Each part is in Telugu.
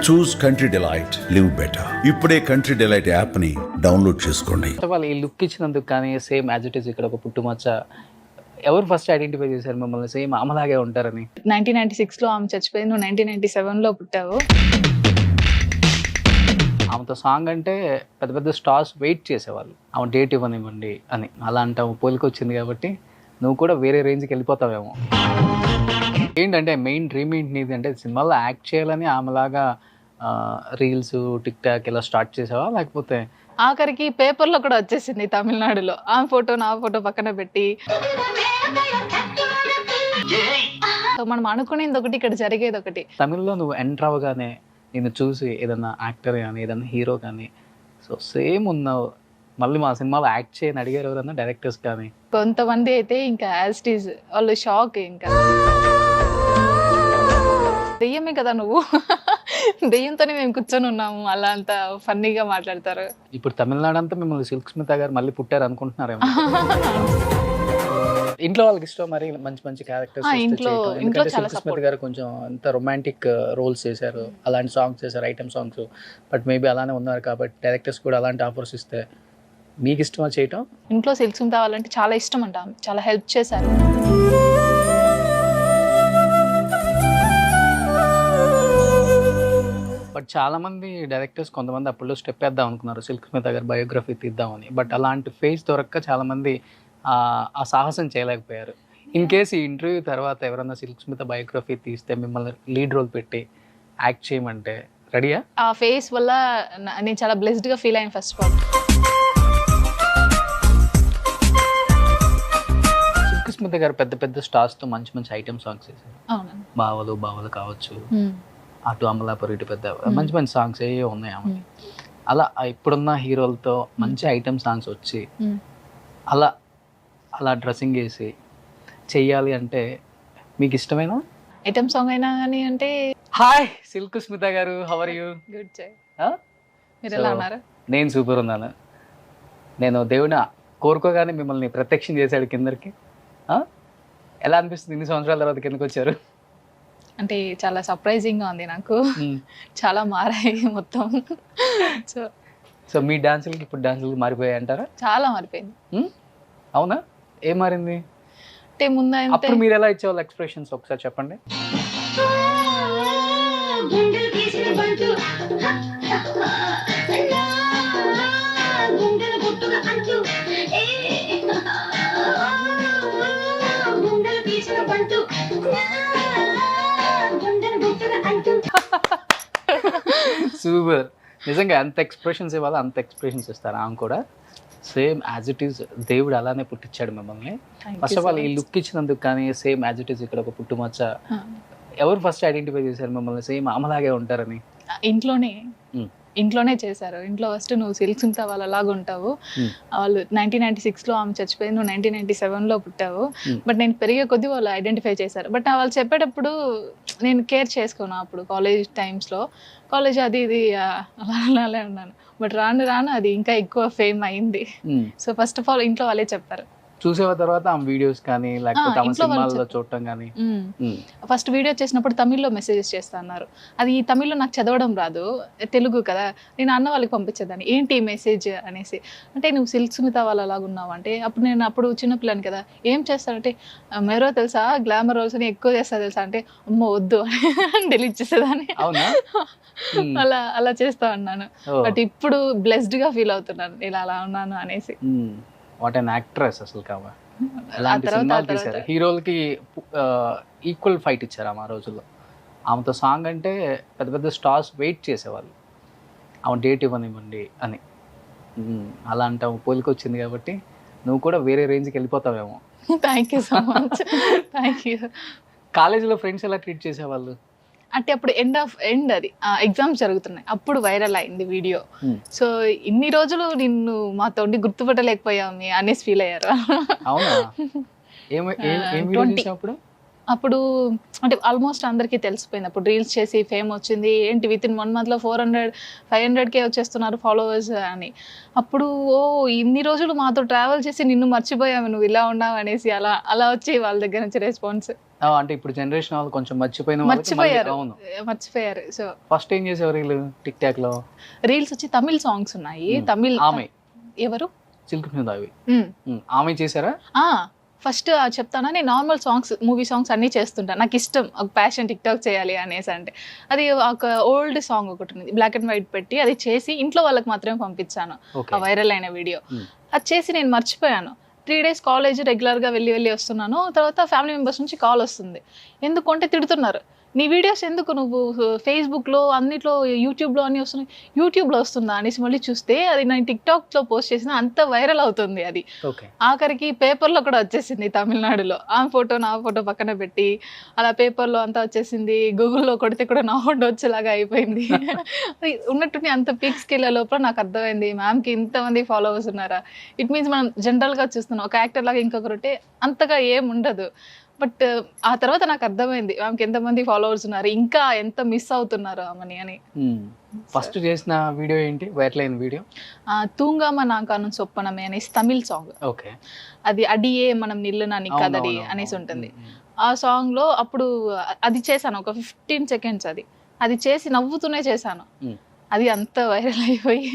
చూస్ కంట్రీ డిలైట్, లివ్ బెటర్. ఇప్పుడే కంట్రీ డిలైట్ యాప్ ని డౌన్లోడ్ చేసుకోండి. వాళ్ళు ఈ లుక్ ఇచ్చినందుకు కానీ సేమ్ యాజ్ ఇట్ ఈస్ ఇక్కడ ఒక పుట్టుమచ్చ ఎవరు ఫస్ట్ ఐడెంటిఫై చేశారు మిమ్మల్ని సేమ్ ఆమెలాగే ఉంటారని? 1996లో ఆమె చచ్చిపోయింది, నువ్వు 1997లో పుట్టావు. ఆమెతో సాంగ్ అంటే పెద్ద పెద్ద స్టార్స్ వెయిట్ చేసేవాళ్ళు, ఆమె డేట్ ఇవ్వనివ్వండి అని. అలా అంటే ఆమె పోలికి వచ్చింది కాబట్టి నువ్వు కూడా వేరే రేంజ్కి వెళ్ళిపోతావేమో. ఏంటంటే మెయిన్ డ్రీమ్ ఏంటి నీది అంటే సినిమాలో యాక్ట్ చేయాలని ఆమెలాగా రీల్స్ టిక్ టాక్ ఇలా స్టార్ట్ చేసావా, లేకపోతే ఆఖరికి పేపర్లో కూడా వచ్చేసింది తమిళనాడులో ఆమె ఫోటో నా ఫోటో పక్కన పెట్టి. సో మనం అనుకునేది ఒకటి, ఇక్కడ జరిగేది ఒకటి. తమిళ్లో నువ్వు ఎంటర్ అవ్వగానే నేను చూసి ఏదన్నా యాక్టర్ కానీ ఏదన్నా హీరో కానీ సో సేమ్ ఉన్నావు, మళ్ళీ మా సినిమాలో యాక్ట్ చేయని అడిగారు ఎవరన్నా డైరెక్టర్స్ కానీ? కొంతమంది అయితే ఇంకా యాజ్ ఇట్ ఈజ్ వాళ్ళు షాక్. ఇంకా దెయ్యమే కదా నువ్వు, దెయ్యంతోనే మేము కూర్చొని ఉన్నాము అలా అంత ఫన్నీగా మాట్లాడతారు. ఇప్పుడు తమిళనాడు అంతా మిమ్మల్ని సిల్క్ స్మిత గారు మళ్ళీ పుట్టారు అనుకుంటున్నారేమో. ఇంట్లో వాళ్ళకి ఇష్టం మరి మంచి మంచి క్యారెక్టర్స్ ఇంట్లో చాలా సిల్క్ స్మిత గారు కొంచెం అంత రొమాంటిక్ రోల్స్ చేశారు, అలాంటి సాంగ్స్ చేశారు, ఐటమ్ సాంగ్స్. బట్ మేబీ అలానే ఉన్నారు కాబట్టి డైరెక్టర్స్ కూడా అలాంటి ఆఫర్స్ ఇస్తే మీకు ఇష్టమా చేయటం? ఇంట్లో సిల్క్ స్మిత వాళ్ళంటే చాలా ఇష్టం అంట, చాలా హెల్ప్ చేశారు. బట్ చాలా మంది డైరెక్టర్స్ కొంతమంది అప్పుడు స్టెప్ వేద్దాం అనుకున్నారు సిల్క్ స్మిత గారు బయోగ్రఫీ తీద్దామని. బట్ అలాంటి ఫేస్ దొరక్క చాలా మంది ఆ సాహసం చేయలేకపోయారు. ఇన్ కేస్ ఈ ఇంటర్వ్యూ తర్వాత ఎవరన్నా సిల్క్ స్మిత బయోగ్రఫీ తీస్తే మిమ్మల్ని లీడ్ రోల్ పెట్టి యాక్ట్ చేయమంటే రెడీయా? ఆ ఫేస్ వల్ల నేను చాలా బ్లెస్డ్గా ఫీల్ అయ్యాను. First of all Silk Smitha గారు పెద్ద పెద్ద స్టార్స్తో మంచి మంచి ఐటమ్ సాంగ్స్ చేశారు. అవునండి. బావలు కావచ్చు, అటు అమలాపురి, ఇటు పెద్ద మంచి మంచి సాంగ్స్ ఏవో ఉన్నాయి ఆమె. అలా ఇప్పుడున్న హీరోలతో మంచి ఐటమ్ సాంగ్స్ వచ్చి అలా అలా డ్రెస్సింగ్ వేసి చెయ్యాలి అంటే మీకు ఇష్టమేనా? ఐటమ్ సాంగ్ అయినా కానీ అంటే హాయ్ సిల్క్ స్మిత గారు, హౌ ఆర్ యూ? గుడ్ జై. మీరు ఎలా ఉన్నారు? నేను సూపర్ ఉన్నాను. నేను దేవుని కోరుకోగానే మిమ్మల్ని ప్రత్యక్షం చేశాడు కిందకి. ఎలా అనిపిస్తుంది ఇన్ని సంవత్సరాల తర్వాత కిందకి వచ్చారు? అంటే చాలా సర్ప్రైజింగ్గా ఉంది నాకు. చాలా మారాయి మొత్తం. సో మీ డాన్సులకి ఇప్పుడు డాన్సులకి మారిపోయాయి అంటారా? చాలా మారిపోయింది. అవునా? ఏం మారింది అంటే ముందు అప్పుడు మీరు ఎలా ఇచ్చేవాళ్ళు ఎక్స్ప్రెషన్స్ ఒకసారి చెప్పండి. సూపర్. నిజంగా ఎంత ఎక్స్ప్రెషన్స్ ఇవ్వాలో అంత ఎక్స్ప్రెషన్స్ ఇస్తారు ఆమె కూడా. సేమ్ యాజ్ ఇట్ ఈస్ దేవుడు అలానే పుట్టించాడు మిమ్మల్ని. ఫస్ట్ ఆఫ్ ఆల్ ఈ లుక్ ఇచ్చినందుకు కానీ సేమ్ యాజ్ ఇట్ ఈస్ ఇక్కడ ఒక పుట్టుమచ్చ ఎవరు ఫస్ట్ ఐడెంటిఫై చేశారు మిమ్మల్ని సేమ్ ఆమెలాగే ఉంటారని? ఇంట్లోనే చేశారు. ఇంట్లో ఫస్ట్ నువ్వు సిల్క్ స్మిత వాళ్ళలాగా ఉంటావు, వాళ్ళు 1996లో ఆమె చచ్చిపోయింది, నువ్వు 1997లో పుట్టావు. బట్ నేను పెరిగే కొద్దీ వాళ్ళు ఐడెంటిఫై చేశారు. బట్ వాళ్ళు చెప్పేటప్పుడు నేను కేర్ చేసుకోను. అప్పుడు కాలేజ్ టైమ్స్లో కాలేజ్ అది ఇది అలానే ఉన్నాను. బట్ రాను రాను అది ఇంకా ఎక్కువ ఫేమ్ అయింది. సో ఫస్ట్ ఆఫ్ ఆల్ ఇంట్లో వాళ్ళే చెప్పారు. చూసేవ తర్వాత ఆమె వీడియోస్ కానీ లేకపోతే ఆమె సినిమాల్లో చూడటం కానీ? ఫస్ట్ వీడియో చేసినప్పుడు తమిళ్లో మెసేజెస్ చేస్తా అన్నారు. అది తమిళ్లో నాకు చదవడం రాదు, తెలుగు కదా. నేను అన్న వాళ్ళకి పంపించేదాన్ని, ఏంటి మెసేజ్ అనేసి. అంటే నువ్వు సిల్క్ స్మిత వాళ్ళలాగా ఉన్నావు అంటే అప్పుడు నేను అప్పుడు చిన్నపిల్లని కదా, ఏం చేస్తానంటే మెరో తెలుసా, గ్లామర్ రోల్స్ అని ఎక్కువ చేస్తా తెలుసా అంటే అమ్మో వద్దు అని డెలీట్ చేసేదాన్ని. అలా చేస్తా ఉన్నాను. బట్ ఇప్పుడు బ్లెస్డ్గా ఫీల్ అవుతున్నాను ఇలా అలా ఉన్నాను అనేసి. వాట్ అన్ యాక్ట్రెస్ అసలు కావా. ఎలాంటి సినిమాలు తీశారు, హీరోలకి ఈక్వల్ ఫైట్ ఇచ్చారు ఆమె ఆ రోజుల్లో. ఆమెతో సాంగ్ అంటే పెద్ద పెద్ద స్టార్స్ వెయిట్ చేసేవాళ్ళు, ఆమె డేట్ ఇవ్వనివ్వండి అని. అలా అంటే ఆమె పోలికి వచ్చింది కాబట్టి నువ్వు కూడా వేరే రేంజ్కి వెళ్ళిపోతావేమో. Thank you so much. Thank you. కాలేజీలో ఫ్రెండ్స్ ఎలా ట్రీట్ చేసేవాళ్ళు? అంటే అప్పుడు ఎండ్ అది ఎగ్జామ్స్ జరుగుతున్నాయి, అప్పుడు వైరల్ అయింది వీడియో. సో ఇన్ని రోజులు నిన్ను మాతో గుర్తుపట్టలేకపోయామి అనేసి ఫీల్ అయ్యారు. అప్పుడు అంటే ఆల్మోస్ట్ అందరికీ తెలిసిపోయింది. అప్పుడు రీల్స్ చేసి ఫేమ్ వచ్చింది, ఏంటి విత్ ఇన్ 1 monthలో 400-500K వచ్చేస్తున్నారు ఫాలోవర్స్ అని. అప్పుడు ఇన్ని రోజులు మాతో ట్రావెల్ చేసి నిన్ను మర్చిపోయాము, నువ్వు ఇలా ఉన్నావు అనేసి అలా వచ్చి వాళ్ళ దగ్గర నుంచి రెస్పాన్స్. అంటే ఇప్పుడు జనరేషన్ వాళ్ళు కొంచెం మర్చిపోయిన వాళ్ళకి మళ్ళీ- మర్చిపోయారు అవును. మర్చిపోయారు. సో ఫస్ట్ ఏం చేసేవారు వీళ్ళు టిక్ టాక్ లో? రీల్స్ వచ్చి తమిళ్ సాంగ్స్ ఉన్నాయి. తమిళ్ ఆమె ఎవరు సిల్క్ మీద అవి మ్. ఆమె చేశారా? ఫస్ట్ చెప్తానా, నేను నార్మల్ సాంగ్స్, మూవీ సాంగ్స్ అన్నీ చేస్తుంటాను. నాకు ఇష్టం, ఒక ప్యాషన్ టిక్ టాక్ చేయాలి అనేసి. అంటే అది ఒక ఓల్డ్ సాంగ్ ఒకటి ఉంది, బ్లాక్ అండ్ వైట్ పెట్టి అది చేసి ఇంట్లో వాళ్ళకి మాత్రమే పంపించాను, ఓకే. ఆ వైరల్ అయిన వీడియో. మ్. అది చేసి నేను మర్చిపోయాను. 3 days కాలేజ్ రెగ్యులర్గా వెళ్ళి వస్తున్నాను. తర్వాత ఫ్యామిలీ మెంబర్స్ నుంచి కాల్ వస్తుంది, ఎందుకంటే తిడుతున్నారు, నీ వీడియోస్ ఎందుకు నువ్వు ఫేస్బుక్లో అన్నిట్లో యూట్యూబ్లో అన్నీ వస్తున్నాయి, యూట్యూబ్లో వస్తుందా అనేసి మళ్ళీ చూస్తే అది నేను టిక్టాక్లో పోస్ట్ చేసిన అంత వైరల్ అవుతుంది అది. ఓకే. ఆఖరికి పేపర్లో కూడా వచ్చేసింది తమిళనాడులో. ఆ ఫోటో నా ఫోటో పక్కన పెట్టి అలా పేపర్లో అంతా వచ్చేసింది. గూగుల్లో కొడితే కూడా నా ఫోటో వచ్చేలాగా అయిపోయింది. అది ఉన్నట్టుండి అంత పీక్స్కి వెళ్ళే లోపల నాకు అర్థమైంది, మ్యామ్కి ఇంతమంది ఫాలోవర్స్ ఉన్నారా. ఇట్ మీన్స్ మనం జనరల్గా చూస్తున్నాం ఒక యాక్టర్ లాగా ఇంకొకరు ఉంటే అంతగా ఏం ఉండదు. బట్ ఆ తర్వాత నాకు అర్థమైంది ఆమెకి ఎంతమంది ఫాలోవర్స్ ఉన్నారు, ఇంకా ఎంత మిస్ అవుతున్నారు ఆమెని అని. ఫస్ట్ చేసిన వీడియో ఏంటి వైరల్ అయిన వీడియో? తూంగామ నాకాను సొప్పనమే అనేసి తమిళ్ సాంగ్. ఓకే. అది అడియే మనం నిల్లునా నిక్కదడి అనేసి ఉంటుంది. ఆ సాంగ్ లో అప్పుడు అది చేశాను ఒక 15 seconds. అది చేసి నవ్వుతూనే చేశాను. అది అంత వైరల్ అయిపోయి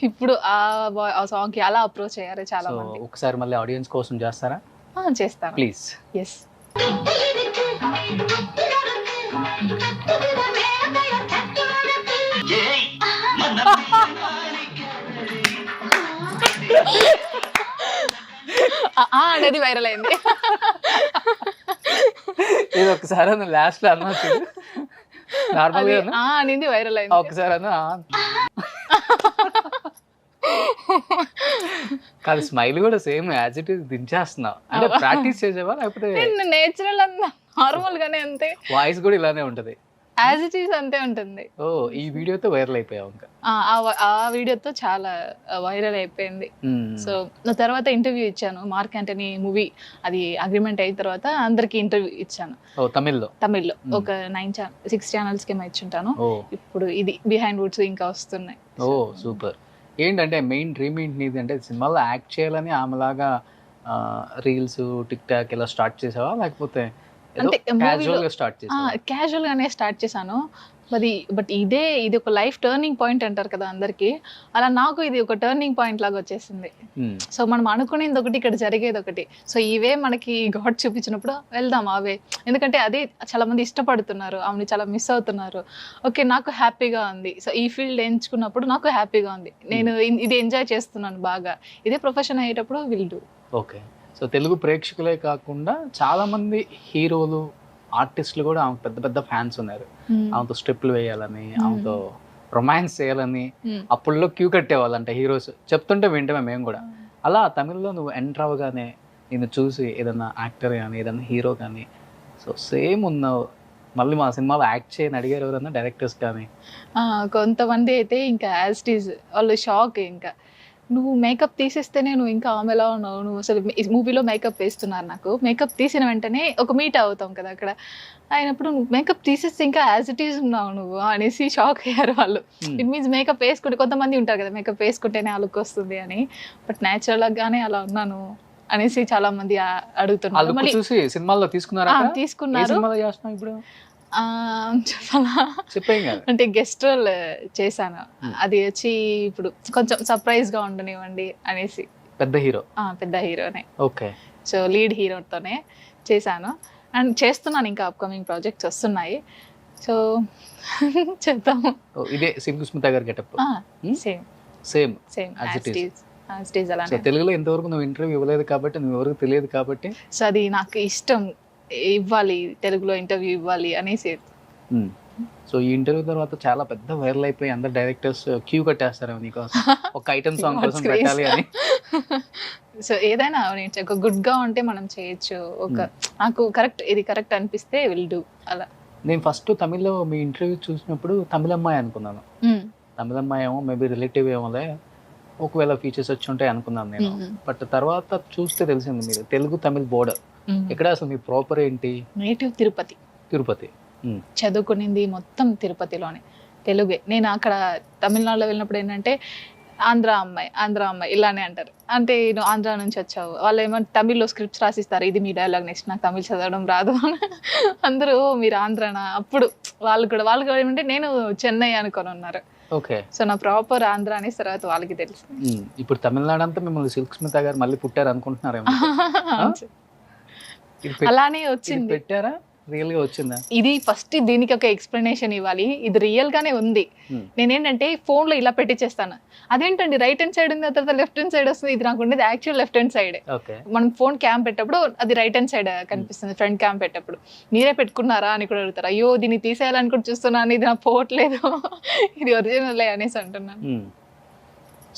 ఇప్పుడు ఆ సాంగ్ కి అలా అప్రోచ్ అయ్యారు చాలా మంది. ఒకసారి మళ్ళీ ఆడియన్స్ కోసం చేస్తారా? చేస్తాను ప్లీజ్. ఎస్. అనేది వైరల్ అయింది. ఇది ఒకసారి లాస్ట్ లో అన్నా నార్మల్ అనేది వైరల్ అయింది. ఒకసారి అన్నా కాదు, స్మైల్ కూడా సేమ్ యాజ్ ఇట్ ఈస్ దించేస్తున్నావు. అంటే ప్రాక్టీస్ చేసేవా లేకపోతే నేచురల్ అన్నా నార్మల్ గానే అంతే, వాయిస్ కూడా ఇలానే ఉంటది యాజ్ ఇట్ ఈస్ అంతే ఉంటుంది. ఓ, ఈ వీడియోతో వైరల్ అయిపోయావు ఇంకా? ఆ వీడియోతో చాలా వైరల్ అయిపోయింది. సో నా తర్వాత ఇంటర్వ్యూ ఇచ్చాను, మార్క్ యాంటనీ మూవీ అది అగ్రిమెంట్ అయిన తర్వాత అందరికి ఇంటర్వ్యూ ఇచ్చాను. తమిళ్లో ఒక 6 channels కి ఇచ్చుంటాను. ఇప్పుడు ఇది బిహైండ్ వుడ్స్ ఇంకా వస్తున్నాయి. ఓ సూపర్. ఏంటంటే మెయిన్ డ్రీమ్ ఏంటి నీది? అంటే సినిమాలో యాక్ట్ చేయాలని ఆమెలాగా రీల్స్ టిక్ టాక్ ఇలా స్టార్ట్ చేసావా లేకపోతే క్యాజువల్ గానే స్టార్ట్ చేశాను. బట్ ఇది ఒక లైఫ్ టర్నింగ్ పాయింట్ అంటారు కదా అందరికి, అలా నాకు ఇది ఒక టర్నింగ్ పాయింట్ లాగా వచ్చేసింది. సో మనం అనుకునేది ఒకటి, ఇక్కడ జరిగేది ఒకటి. సో ఇవే మనకి గాడ్ చూపించినప్పుడు వెళ్దాం అవే, ఎందుకంటే అదే చాలా మంది ఇష్టపడుతున్నారు, ఆమెని చాలా మిస్ అవుతున్నారు. ఓకే, నాకు హ్యాపీగా ఉంది. సో ఈ ఫీల్డ్ ఎంచుకున్నప్పుడు నాకు హ్యాపీగా ఉంది, నేను ఇది ఎంజాయ్ చేస్తున్నాను బాగా. ఇదే ప్రొఫెషన్ అయ్యేటప్పుడు will do. Okay. So Telugu ప్రేక్షకులే కాకుండా చాలా మంది హీరోలు ఆర్టిస్టులు కూడా ఆమె పెద్ద పెద్ద ఫ్యాన్స్ ఉన్నారు. ఆమెతో స్టెప్లు వేయాలని, ఆమెతో రొమాన్స్ చేయాలని అప్పుల్లో క్యూ కట్టేవాళ్ళంట హీరోస్. చెప్తుంటే వింటామే మేము కూడా. అలా తమిళ్లో నువ్వు ఎంటర్ అవ్వగానే నేను చూసి ఏదన్నా యాక్టర్ కానీ ఏదన్నా హీరో కానీ సో సేమ్ ఉన్నావు, మళ్ళీ మా సినిమాలో యాక్ట్ చేయని అడిగారు ఎవరన్నా డైరెక్టర్స్ కానీ? కొంతమంది అయితే ఇంకా యాజ్ ఇట్ ఈజ్ వాళ్ళు షాక్, ఇంకా నువ్వు మేకప్ తీసేస్తేనే నువ్వు ఇంకా ఆమెలా ఉన్నావు, నువ్వు అసలు మూవీలో మేకప్ వేస్తున్నారు. నాకు మేకప్ తీసిన వెంటనే ఒక మీట్ అవుతాం కదా అక్కడ, అయినప్పుడు నువ్వు మేకప్ తీసేస్తే ఇంకా యాజ్ ఇట్ ఈజ్ ఉన్నావు నువ్వు అనేసి షాక్ అయ్యారు వాళ్ళు. ఇట్ మీన్స్ మేకప్ వేసుకుంటే, కొంతమంది ఉంటారు కదా మేకప్ వేసుకుంటేనే ఆ లుక్ వస్తుంది అని, బట్ న్యాచురల్గానే అలా ఉన్నాను అనేసి చాలా మంది అడుగుతున్నారు. మళ్ళీ సినిమాలో తీసుకున్నారు. ఇప్పుడు చెప్పాలా అంటే గెస్ట్ రోల్ చేశాను, అది వచ్చి ఇప్పుడు కొంచెం సర్ప్రైజ్ గా ఉండనివ్వండి అనేసి. పెద్ద హీరోనే. ఓకే. సో లీడ్ హీరోతోనే చేశాను అండ్ చేస్తున్నాను, ఇంకా అప్కమింగ్ ప్రాజెక్ట్స్ వస్తున్నాయి. సో చేద్దాము. ఇదే సింగుస్మిత గారి గెటప్? సేమ్ తెలుగులో ఇంతవరకు నువ్వు ఇంటర్వ్యూ ఇవ్వలేదు కాబట్టి, నువ్వు ఎవరికి తెలియదు కాబట్టి, సో అది నాకు ఇష్టం, ఇవ్వాలి తెలుగులో ఇంటర్వ్యూ ఇవ్వాలి అనేసి. సో ఈ ఇంటర్వ్యూ తర్వాత చాలా పెద్ద వైరల్ అయిపోయి అందరు డైరెక్టర్స్ క్యూ కట్టేస్తారు నీకోసం, ఒక ఐటమ్ సాంగ్ కోసం పెట్టాలి అని. సో ఏదైనా ఒక గుడ్ గా ఉంటే మనం చేయొచ్చు. ఒక నాకు ఇది కరెక్ట్ అనిపిస్తే విల్ డూ అలా. నేను ఫస్ట్ తమిళ్లో మీ ఇంటర్వ్యూ చూసినప్పుడు తమిళమ్మాయి అనుకున్నాను. తమిళమ్మాయి ఏమో మేబీ రిలేటివ్ ఏమోలే, ఒకవేళ ఫీచర్స్ వచ్చి ఉంటాయి అనుకున్నాను నేను. బట్ తర్వాత చూస్తే తెలిసింది మీరు తెలుగు తమిళ్ బోర్డర్. ఎక్కడ అసలు మీ ప్రాపర్ ఏంటి? నేటివ్ తిరుపతి. చదువుకునింది మొత్తం తిరుపతిలోనే, తెలుగే. నేను అక్కడ తమిళనాడులో వెళ్ళినప్పుడు ఏంటంటే ఆంధ్ర అమ్మాయి ఇలానే అంటారు. అంటే నువ్వు ఆంధ్ర నుంచి వచ్చావు, వాళ్ళు ఏమంటే తమిళ్లో స్క్రిప్ట్స్ రాసిస్తారు, ఇది మీ డైలాగ్ నెక్స్ట్, నాకు తమిళ్ చదవడం రాదు అని. అందరూ మీరు ఆంధ్రానా, అప్పుడు వాళ్ళు కూడా ఏమంటే నేను చెన్నై అనుకొని ఉన్నారు. ఓకే. సో నా ప్రాపర్ ఆంధ్ర అనేసి తర్వాత వాళ్ళకి తెలుసు. ఇప్పుడు తమిళనాడు అంతా మిమ్మల్ని సిల్క్ స్మిత గారు మళ్ళీ పుట్టారు అనుకుంటున్నారేమో. అలానే వచ్చింది. పెట్టారా, రియల్ గా వచ్చిందా? ఇది ఫస్ట్ దీనికి ఒక ఎక్స్ప్లెనేషన్ ఇవ్వాలి. ఇది రియల్ గానే ఉంది. నేనేంటంటే ఫోన్ లో ఇలా పెట్టించేస్తాను, అదేంటండి రైట్ హ్యాండ్ సైడ్ ఉంది తర్వాత లెఫ్ట్ హ్యాండ్ సైడ్ వస్తుంది, ఇది నాకు ఉండేది యాక్చువల్ లెఫ్ట్ హ్యాండ్ సైడ్. మనం ఫోన్ క్యామ్ పెట్టేటప్పుడు అది రైట్ హ్యాండ్ సైడ్ కనిపిస్తుంది, ఫ్రంట్ క్యామ్ పెట్టేప్పుడు. మీరే పెట్టుకున్నారా అని కూడా అడుగుతారు. అయ్యో దీన్ని తీసేయాలని కూడా చూస్తున్నాను, ఇది నాకు పోవట్లేదు, ఇది ఒరిజినల్ అనేసి అంటున్నాను.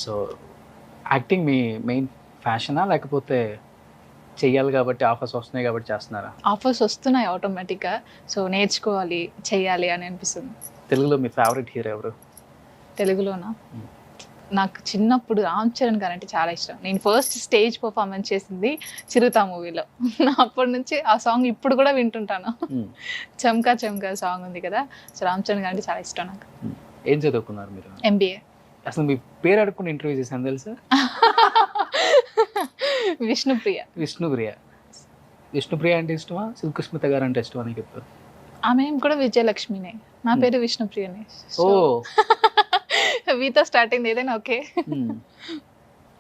సో యాక్టింగ్ మీ మెయిన్ ఫ్యాషనా, లేకపోతే చెయ్యాలి కాబట్టి ఆఫర్స్ వస్తున్నాయి కాబట్టి చేస్తున్నారా? ఆఫర్స్ వస్తున్నాయి ఆటోమేటిక్గా, సో నేర్చుకోవాలి చెయ్యాలి అని అనిపిస్తుంది. తెలుగులో మీ ఫేవరెట్ హీరో ఎవరు? తెలుగులోనా, నాకు చిన్నప్పుడు రామ్ చరణ్ గారు అంటే చాలా ఇష్టం. నేను ఫస్ట్ స్టేజ్ పర్ఫార్మెన్స్ చేసింది చిరుత మూవీలో. అప్పటి నుంచి ఆ సాంగ్ ఇప్పుడు కూడా వింటుంటాను. చమ్కా చమ్కా సాంగ్ ఉంది కదా, సో రామ్ చరణ్ గారు అంటే చాలా ఇష్టం నాకు. ఏం చదువుకున్నారు మీరు? MBA. అసలు మీ పేరు అడుక్కుని ఇంటర్వ్యూ చేశాను తెలుసా? విష్ణుప్రియ అంటే ఇష్టమా, సిల్క్ స్మిత గారు అంటే ఇష్టమా నీకు? ఇప్పుడు ఆమె కూడా విజయలక్ష్మినే, నా పేరు విష్ణుప్రియనే. ఓ వీతో స్టార్టింగ్ ఏదైనా ఓకే.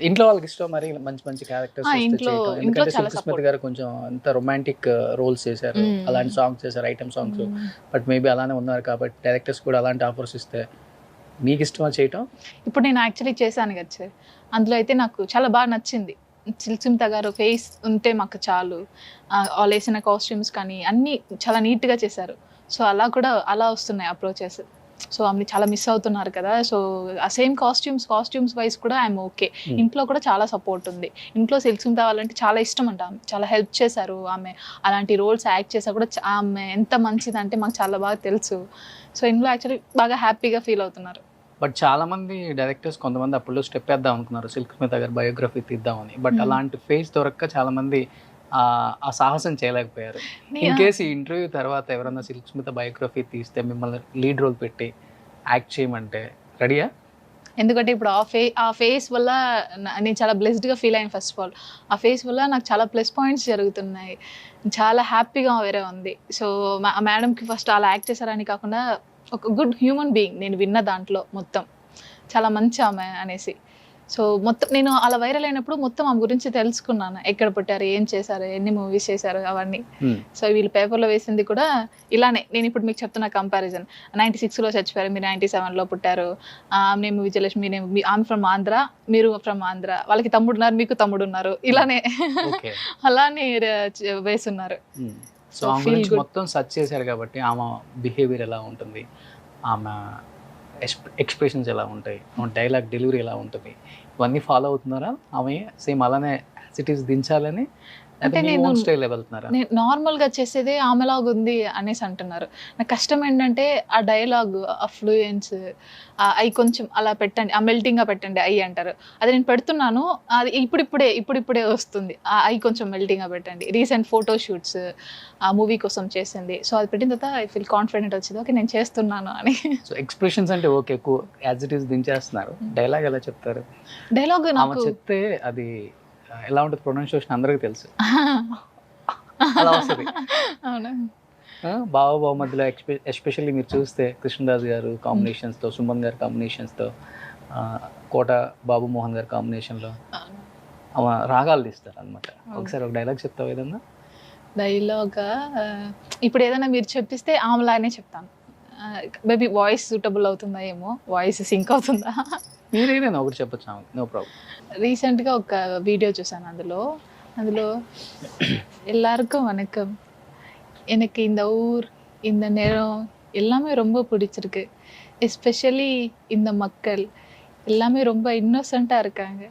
ఇంట్లో వాళ్ళకి ఇష్టం మరి మంచి మంచి క్యారెక్టర్స్ ఇంట్లో సిల్క్ స్మిత గారు కొంచెం అంత రొమాంటిక్ రోల్స్ చేశారు, అలాంటి సాంగ్స్ చేశారు, ఐటమ్ సాంగ్స్. బట్ మేబీ అలానే ఉన్నారు కాబట్టి డైరెక్టర్స్ కూడా అలాంటి ఆఫర్స్ ఇస్తే మీకు ఇష్టమా చేయటం? ఇప్పుడు నేను యాక్చువల్లీ చేశాను కదా సార్, అందులో అయితే నాకు చాలా బాగా నచ్చింది. సిల్క్ స్మిత గారు ఫేస్ ఉంటే మాకు చాలు, వాళ్ళు వేసిన కాస్ట్యూమ్స్ కానీ అన్నీ చాలా నీట్గా చేశారు. సో అలా వస్తున్నాయి అప్రోచెస్. సో ఆమె చాలా మిస్ అవుతున్నారు కదా, సో ఆ సేమ్ కాస్ట్యూమ్స్ వైజ్ కూడా ఐఎమ్ ఓకే. ఇంట్లో కూడా చాలా సపోర్ట్ ఉంది. ఇంట్లో సిల్క్ స్మిత వాళ్ళంటే చాలా ఇష్టం అంట, ఆమె చాలా హెల్ప్ చేశారు. ఆమె అలాంటి రోల్స్ యాక్ట్ చేసా కూడా ఆమె ఎంత మంచిది అంటే మాకు చాలా బాగా తెలుసు. సో ఇంట్లో యాక్చువల్లీ బాగా హ్యాపీగా ఫీల్ అవుతున్నారు. బట్ చాలా మంది డైరెక్టర్స్ కొంతమంది అప్పుడు స్టెప్ వేద్దాం అనుకున్నారు సిల్క్ స్మిత గారు బయోగ్రఫీ తీద్దామని, బట్ అలాంటి ఫేస్ దొరక్క చాలా మంది ఆ సాహసం చేయలేకపోయారు. ఇన్ కేసు ఈ ఇంటర్వ్యూ తర్వాత ఎవరన్నా సిల్క్ స్మిత బయోగ్రఫీ తీస్తే మిమ్మల్ని లీడ్ రోల్ పెట్టి యాక్ట్ చేయమంటే రెడీయా? ఎందుకంటే ఇప్పుడు ఆ ఫేస్ వల్ల నేను చాలా బ్లెస్డ్గా ఫీల్ అయ్యాను. ఫస్ట్ ఆఫ్ ఆల్ ఆ ఫేస్ వల్ల నాకు చాలా ప్లస్ పాయింట్స్ జరుగుతున్నాయి, చాలా హ్యాపీగా వేరే ఉంది. సో మేడంకి ఫస్ట్ అలా యాక్ట్ చేశారని కాకుండా ఒక గుడ్ హ్యూమన్ బీయింగ్ నేను విన్న దాంట్లో మొత్తం చాలా మంచి ఆమె అనేసి. సో మొత్తం నేను అలా వైరల్ అయినప్పుడు మొత్తం ఆమె గురించి తెలుసుకున్నాను, ఎక్కడ పుట్టారు, ఏం చేశారు, ఎన్ని మూవీస్ చేశారు అవన్నీ. సో వీళ్ళు పేపర్లో వేసింది కూడా ఇలానే. నేను ఇప్పుడు మీకు చెప్తున్న కంపారిజన్, 96లో చచ్చిపోయారు, మీరు 97లో పుట్టారు, నేను విజయలక్ష్మి, ఆమె ఫ్రమ్ ఆంధ్ర, మీరు ఫ్రమ్ ఆంధ్ర, వాళ్ళకి తమ్ముడు ఉన్నారు, మీకు తమ్ముడు ఉన్నారు, ఇలానే అలానే వేస్తున్నారు. సో ఆమె గురించి మొత్తం సర్చ్ చేశారు కాబట్టి ఆమె బిహేవియర్ ఎలా ఉంటుంది, ఆమె ఎక్స్ప్రెషన్స్ ఎలా ఉంటాయి, డైలాగ్ డెలివరీ ఎలా ఉంటుంది, ఇవన్నీ ఫాలో అవుతున్నారా? ఆమె సేమ్ అలానే సిటీస్ దించాలని అంటే నేను స్టైల్ వెళ్తున్నారా? నేను నార్మల్గా చేసేదే ఆమెలాగా ఉంది అనేసి అంటున్నారు. నాకు కష్టం ఏంటంటే ఆ డైలాగ్, ఆ ఫ్లూయెన్స్, అవి కొంచెం అలా పెట్టండి, ఆ మెల్టింగ్గా పెట్టండి అవి అంటారు. అది నేను పెడుతున్నాను, అది ఇప్పుడిప్పుడే వస్తుంది, అవి కొంచెం మెల్టింగ్గా పెట్టండి. రీసెంట్ ఫోటో షూట్స్ ఆ మూవీ కోసం చేసింది, సో అది పెట్టిన తర్వాత ఐ ఫీల్ కాన్ఫిడెంట్ వచ్చింది, ఓకే నేను చేస్తున్నాను అని. సో ఎక్స్ప్రెషన్స్ అంటే ఓకే ఎక్కువ యాజ్ ఇట్ ఈస్ దించేస్తున్నారు, డైలాగ్ ఎలా చెప్తారు? డైలాగ్ నాకు చెప్తే అది ఎలా ఉంటుంది, ప్రొనౌన్సియేషన్ అందరికీ తెలుసు, అలా వస్తుంది. అవునా? బావ మధ్యలో ఎస్పెషల్లీ మీరు చూస్తే కృష్ణదాస్ గారు కాంబినేషన్స్తో, సుమన్ గారి కాంబినేషన్స్తో, కోట బాబు మోహన్ గారి కాంబినేషన్లో రాగాలు తీస్తారు అనమాట. ఒకసారి ఒక డైలాగ్ చెప్తావు ఏదన్నా? డైలాగా ఇప్పుడు ఏదైనా మీరు చెప్పిస్తే ఆమెలానే చెప్తాను. మేబీ వాయిస్ సూటబుల్ అవుతుందా ఏమో, వాయిస్ సింక్ అవుతుందా? మీరు ఏదైనా ఒకటి చెప్పచ్చు, నో ప్రాబ్లం. రీసెంట్గా ఒక వీడియో చూసాను, అందులో எல்லாருக்கும் வணக்கம், எனக்கு இந்த ஊர் இந்த நேரம் எல்லாமே ரொம்ப பிடிச்சிருக்கு, எஸ்பெஷலி இந்த மக்கள் எல்லாமே ரொம்ப இன்னோசென்ட்டாக இருக்காங்க,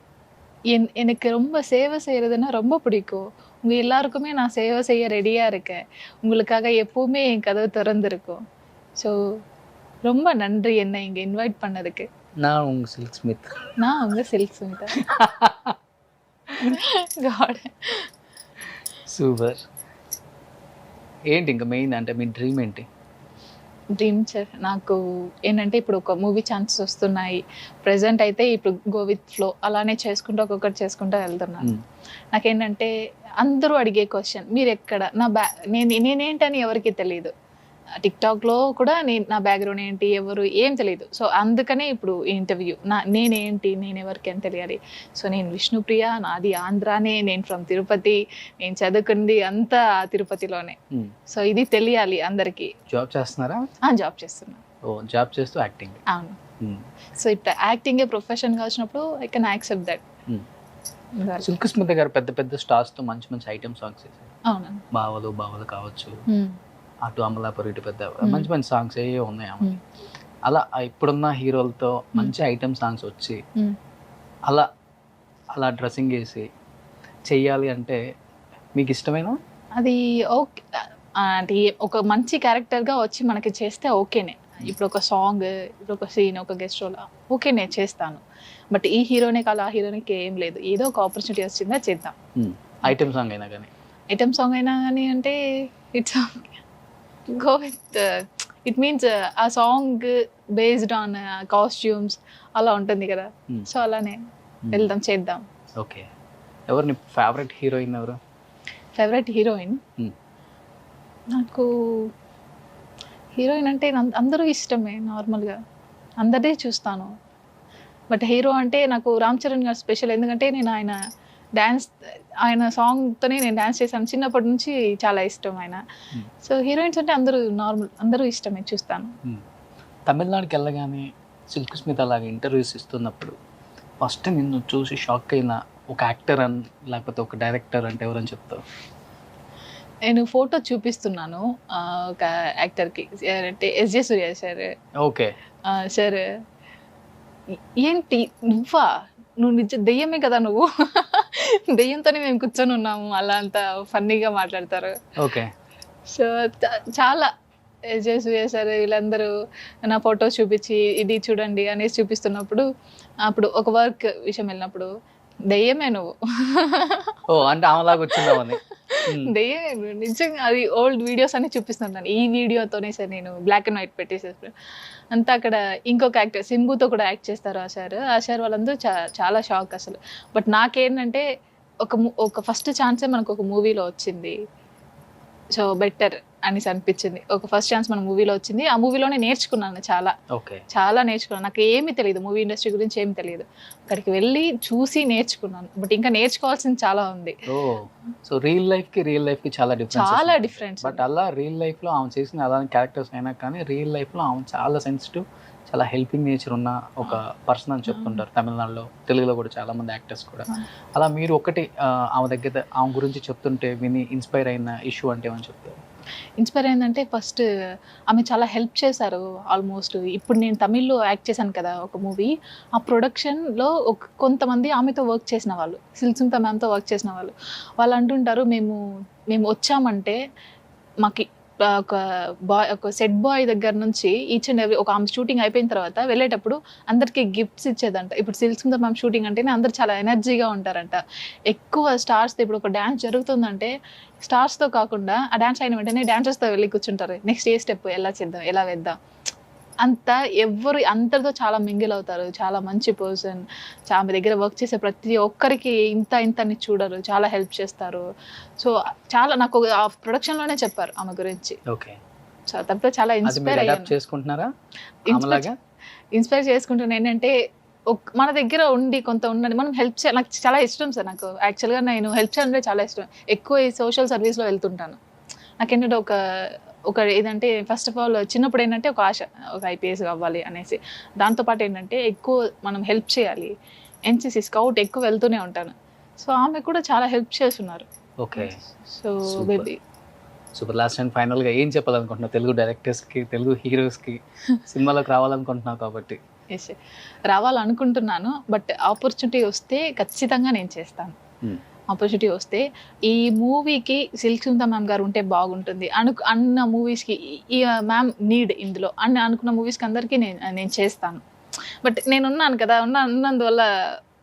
எனக்கு ரொம்ப சேவை செய்கிறதுனா ரொம்ப பிடிக்கும், உங்கள் எல்லாருக்குமே நான் சேவை செய்ய ரெடியாக இருக்கேன், உங்களுக்காக எப்போவுமே என் கதவு திறந்துருக்கும், ஸோ ரொம்ப நன்றி என்னை இங்கே இன்வைட் பண்ணதுக்கு. நான் உங்கள் சில்க் ஸ்மித். நான் உங்கள் சில்க் ஸ்மித். God super. ఏంటి ఇంకా మెయిన్ అంటే మీ డ్రీమ్ ఏంటి? డ్రీమ్ సార్ నాకు ఏంటంటే ఇప్పుడు ఒక మూవీ ఛాన్సెస్ వస్తున్నాయి. ప్రెసెంట్ అయితే ఇప్పుడు గో విత్ ఫ్లో అలానే చేసుకుంటూ ఒక్కొక్కటి చేసుకుంటూ వెళ్తున్నాను. నాకేంటంటే అందరూ అడిగే క్వశ్చన్ మీరు ఎక్కడ నేనేంటని ఎవరికి తెలియదు. టిక్టాక్లో కూడా నా బ్యాక్గ్రౌండ్ ఏంటి ఎవరు ఏం తెలియదు. సో అందుకనే ఇప్పుడు ఇంటర్వ్యూ నేనేంటి నేను ఎవరికి అని తెలియాలి. సో నేను విష్ణుప్రియ, నాది ఆంధ్రానే, నేను ఫ్రమ్ తిరుపతి, నేను చదువుకుంది అంతా తిరుపతిలోనే. సో ఇది తెలియాలి అందరికీ. జాబ్ చేస్తున్నారా? జాబ్ చేస్తున్నా. జాబ్ చేస్తూ యాక్టింగ్. అవును. సో ఇప్పుడు యాక్టింగే ప్రొఫెషన్గా వచ్చినప్పుడు I can accept that. Silk Smitha గారు పెద్ద పెద్ద స్టార్స్తో మంచి మంచి ఐటమ్ సాంగ్స్ చేశారు. అవును. బావలు కావచ్చు, అటు అమలాపురి, ఇటు పెద్ద మంచి మంచి సాంగ్స్ ఏ ఉన్నాయి ఆమె. అలా ఇప్పుడున్న హీరోలతో మంచి ఐటమ్ సాంగ్స్ వచ్చి అలా అలా డ్రెస్సింగ్ వేసి చెయ్యాలి అంటే మీకు ఇష్టమేనా? అది ఓకే అంటే ఒక మంచి క్యారెక్టర్గా వచ్చి మనకి చేస్తే ఓకేనే. ఇప్పుడు ఒక సాంగ్, ఇప్పుడు ఒక సీన్, ఒక గెస్ట్ రోల్ ఓకే నేను చేస్తాను. బట్ ఈ హీరోనే కాదు ఆ హీరోనికి ఏం లేదు, ఏదో ఒక ఆపర్చునిటీ వచ్చిందా చేద్దాం. ఐటమ్ సాంగ్ అయినా కానీ అంటే it's go with it means ఆ సాంగ్ బేస్డ్ ఆన్ కాస్ట్యూమ్స్ అలా ఉంటుంది కదా. సో అలానే వెళ్దాం చేద్దాం. ఓకే. ఎవరు నీ ఫేవరెట్ హీరోయిన్? ఎవరు ఫేవరెట్ హీరోయిన్? నాకు హీరోయిన్ అంటే అందరూ ఇష్టమే, నార్మల్గా అందరినీ చూస్తాను. బట్ హీరో అంటే నాకు రామ్ చరణ్ గారు స్పెషల్. ఎందుకంటే నేను ఆయన సాంగ్తోనే నేను డ్యాన్స్ చేశాను చిన్నప్పటి నుంచి, చాలా ఇష్టం ఆయన. సో హీరోయిన్స్ అంటే అందరూ ఇష్టమే, చూస్తాను. తమిళనాడుకి వెళ్ళగానే సిల్క్ స్మిత అలాగే ఇంటర్వ్యూస్ ఇస్తున్నప్పుడు ఫస్ట్ నిన్ను చూసి షాక్ అయిన ఒక యాక్టర్ అని లేకపోతే ఒక డైరెక్టర్ అంటే ఎవరని చెప్తావు? నేను ఫోటో చూపిస్తున్నాను ఒక యాక్టర్కి, అంటే ఎస్జే సూర్య సార్. ఓకే సార్ ఏంటి నువ్వు నిజ దెయ్యమే కదా నువ్వు, దెయ్యంతోనే మేము కూర్చొని ఉన్నాము అలా అంతా ఫన్నీగా మాట్లాడతారు. ఓకే. సో చాలా ఎస్జే సూర్య సార్ వీళ్ళందరూ నా ఫొటోస్ చూపించి ఇది చూడండి అనేసి చూపిస్తున్నప్పుడు, అప్పుడు ఒక వర్క్ విషయం వెళ్ళినప్పుడు దెయ్యమే నువ్వు అంటే ఆమెలాగా వచ్చిందామని దెయ్యమే నిజంగా. అది ఓల్డ్ వీడియోస్ అన్ని చూపిస్తుంటాను. ఈ వీడియోతోనే సార్ నేను బ్లాక్ అండ్ వైట్ పెట్టేసేసాను అంతా. అక్కడ ఇంకొక యాక్టర్ సింబుతో కూడా యాక్ట్ చేస్తారు ఆ సార్ వాళ్ళందరూ చాలా షాక్ అసలు. బట్ నాకేంటంటే ఒక ఫస్ట్ ఛాన్సే మనకు ఒక మూవీలో వచ్చింది, సో బెటర్ అనేసి అనిపించింది. ఒక ఫస్ట్ ఛాన్స్ మన మూవీలో వచ్చింది, ఆ మూవీలోనే నేర్చుకున్నాను చాలా నేర్చుకున్నాను. నాకు ఏమీ తెలియదు, మూవీ ఇండస్ట్రీ గురించి ఏమి తెలియదు. అక్కడికి వెళ్ళి చూసి నేర్చుకున్నాను. బట్ ఇంకా నేర్చుకోవాల్సింది చాలా ఉంది. సో రియల్ లైఫ్ కి చాలా డిఫరెన్స్. బట్ అలా రియల్ లైఫ్ లో ఆమె చేసిన అలాంటి క్యారెక్టర్స్ అయినా కానీ రియల్ లైఫ్ లో ఆమె చాలా సెన్సిటివ్, చాలా హెల్పింగ్ నేచర్ ఉన్న ఒక పర్సన్ అని చెప్తుంటారు తమిళనాడులో, తెలుగులో కూడా చాలా మంది యాక్టర్స్ కూడా. అలా మీరు ఒకటి ఆమె గురించి చెప్తుంటే విని ఇన్స్పైర్ అయిన ఇష్యూ అంటే ఏమని చెప్తారు? ఇన్స్పైర్ అయిందంటే ఫస్ట్ ఆమె చాలా హెల్ప్ చేశారు. ఆల్మోస్ట్ ఇప్పుడు నేను తమిళ్లో యాక్ట్ చేశాను కదా ఒక మూవీ, ఆ ప్రొడక్షన్లో కొంతమంది ఆమెతో వర్క్ చేసిన వాళ్ళు, సిల్క్ స్మిత మ్యామ్తో వర్క్ చేసిన వాళ్ళు అంటుంటారు, మేము వచ్చామంటే మాకు ఒక సెట్ బాయ్ దగ్గర నుంచి ఈచ్ అండ్ ఎవ్రీ ఒక ఆమె షూటింగ్ అయిపోయిన తర్వాత వెళ్ళేటప్పుడు అందరికీ గిఫ్ట్స్ ఇచ్చేదంట. ఇప్పుడు సిల్క్ స్మిత మ్యామ్ షూటింగ్ అంటేనే అందరు చాలా ఎనర్జీగా ఉంటారంట. ఎక్కువ స్టార్స్ ఇప్పుడు ఒక డ్యాన్స్ జరుగుతుందంటే స్టార్స్తో కాకుండా ఆ డ్యాన్స్ అయిన వెంటనే డాన్సర్స్తో వెళ్ళి కూర్చుంటారు, నెక్స్ట్ ఏ స్టెప్ ఎలా చేద్దాం, ఎలా వేద్దాం. అంతా అందరితో చాలా మింగిల్ అవుతారు. చాలా మంచి పర్సన్. ఆమె దగ్గర వర్క్ చేసే ప్రతి ఒక్కరికి ఇంత అని చూడరు, చాలా హెల్ప్ చేస్తారు. సో చాలా నాకు ఆ ప్రొడక్షన్లోనే చెప్పారు ఆమె గురించి. ఓకే. సో తప్ప చాలా ఇన్స్పైర్ అయ్యాను. ఇన్స్పైర్ చేసుకుంటున్నాను. ఏంటంటే మన దగ్గర ఉండి మనం హెల్ప్ చేయాలి. నాకు చాలా ఇష్టం సార్. నాకు యాక్చువల్గా నేను హెల్ప్ చేయాలంటే చాలా ఇష్టం. ఎక్కువ ఈ సోషల్ సర్వీస్లో వెళ్తుంటాను. నాకేంటంటే ఒక ఏదంటే ఫస్ట్ ఆఫ్ ఆల్ చిన్నప్పుడు ఏంటంటే ఒక ఆశ, ఒక ఐపీఎస్ కావాలి అనేసి. దాంతోపాటు ఏంటంటే ఎక్కువ మనం హెల్ప్ చేయాలి. ఎన్సీసీ స్కౌట్ ఎక్కువ వెళ్తూనే ఉంటాను. సో ఆమె కూడా చాలా హెల్ప్ చేస్తున్నారు. Okay. So baby super. Last and ఫైనల్గా ఏం చెప్పాలనుకుంటున్నావు తెలుగు డైరెక్టర్స్కి, తెలుగు హీరోస్కి? సినిమాలోకి రావాలనుకుంటున్నావు కాబట్టి. ఎస్, రావాలనుకుంటున్నాను. బట్ ఆపర్చునిటీ వస్తే ఖచ్చితంగా నేను చేస్తాను. ఆపర్చునిటీ వస్తే ఈ మూవీకి సిల్క్ స్మిత మ్యామ్ గారు ఉంటే బాగుంటుంది అన్న మూవీస్కి ఈ మ్యామ్ నీడ్ ఇందులో అనుకున్న మూవీస్కి అందరికీ నేను చేస్తాను. బట్ నేను ఉన్నాను కదా, ఉన్నందువల్ల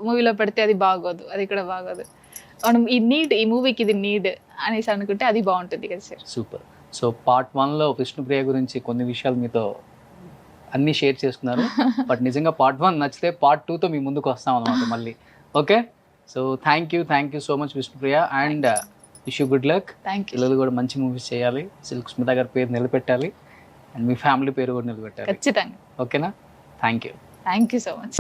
మూవీలో పెడితే అది బాగోదు, అది కూడా బాగోదు. మనం ఈ మూవీకి ఇది నీడ్ అనేసి అనుకుంటే అది బాగుంటుంది కదా సార్. సూపర్. సో పార్ట్ 1లో విష్ణుప్రియ గురించి కొన్ని విషయాలు మీతో అన్నీ షేర్ చేసుకున్నారు. బట్ నిజంగా పార్ట్ 1 నచ్చితే పార్ట్ 2తో మీ ముందుకు వస్తాం అనమాట మళ్ళీ. Okay, so thank you so much Vishnupriya, and wish you good luck. Thank you. పిల్లలు కూడా మంచి మూవీస్ చేయాలి, సిల్క్ స్మిత గారి పేరు నిలబెట్టాలి, అండ్ మీ ఫ్యామిలీ పేరు కూడా నిలబెట్టాలి. ఖచ్చితంగా. ఓకేనా? Thank you thank you so much.